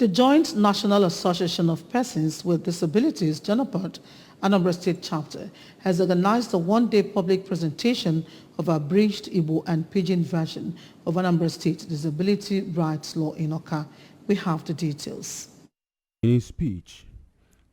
The Joint National Association of Persons with Disabilities, JONAPWD, Anambra State Chapter, has organized a one-day public presentation of Abridged, Igbo and Pidgin version of Anambra State Disability Rights Law in Oka. We have the details. In his speech,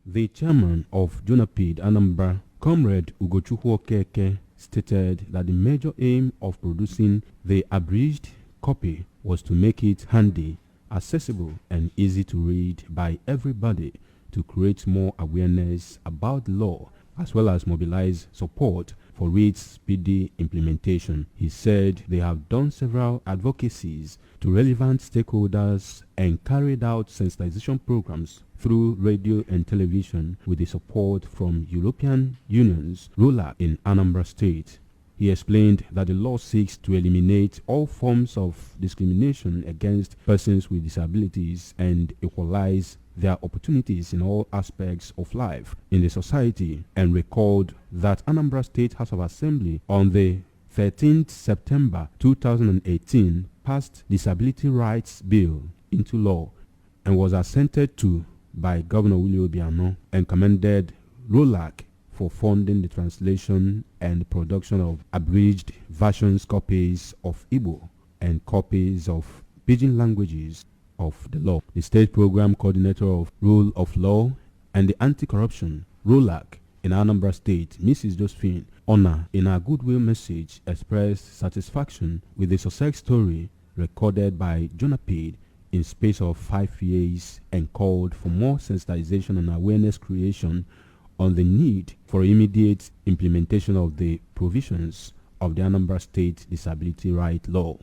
the chairman of JONAPWD Anambra, Comrade Ugochukwu Okeke, stated that the major aim of producing the abridged copy was to make it handy, accessible and easy to read by everybody to create more awareness about the law as well as mobilize support for its speedy implementation. He said they have done several advocacies to relevant stakeholders and carried out sensitization programs through radio and television with the support from European Union's ruler in Anambra State. He explained that the law seeks to eliminate all forms of discrimination against persons with disabilities and equalize their opportunities in all aspects of life in the society, and recalled that Anambra State House of Assembly on the 13th September 2018 passed Disability Rights Bill into law and was assented to by Governor Willie Obiano, and commended ROLAC for funding the translation and production of abridged versions copies of Igbo and copies of Pidgin languages of the law. The state program coordinator of Rule of Law and the Anti-Corruption ROLAC in Anambra State, Mrs. Josephine Honor, in her goodwill message expressed satisfaction with the success story recorded by JONAPWD in space of 5 years and called for more sensitization and awareness creation on the need for immediate implementation of the provisions of the Anambra State Disability Right Law.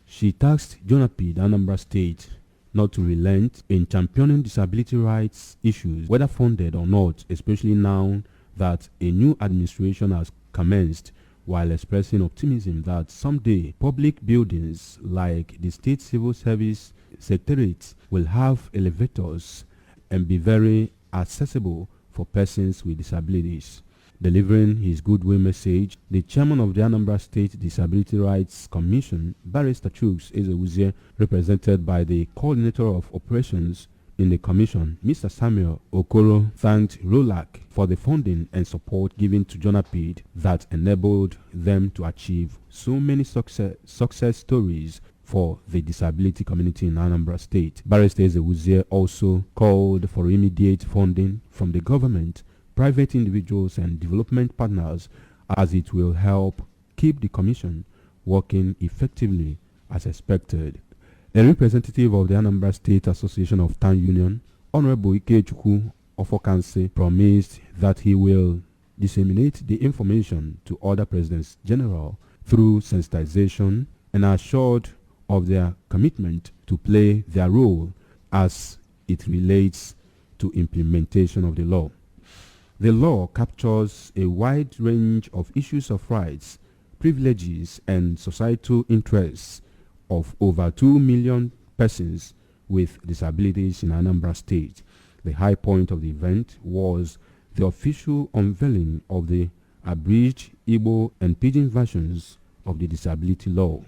She tasked JONAPWD Anambra State not to relent in championing disability rights issues, whether funded or not, especially now that a new administration has commenced, while expressing optimism that someday public buildings like the State Civil Service Secretariat will have elevators and be very accessible for persons with disabilities. Delivering his goodwill message, the chairman of the Anambra State Disability Rights Commission, Barrister Chuks Ezewuzie, represented by the coordinator of operations in the commission, Mr. Samuel Okoro, thanked ROLAC for the funding and support given to JONAPWD that enabled them to achieve so many success stories for the disability community in Anambra State. Barrister Ezewuzie also called for immediate funding from the government, private individuals and development partners, as it will help keep the commission working effectively as expected. A representative of the Anambra State Association of Town Union, Honorable Ikechukwu Ofokanse, promised that he will disseminate the information to other presidents general through sensitization, and assured of their commitment to play their role as it relates to implementation of the law. The law captures a wide range of issues of rights, privileges, and societal interests of over 2 million persons with disabilities in Anambra State. The high point of the event was the official unveiling of the abridged Igbo and Pidgin versions of the disability law.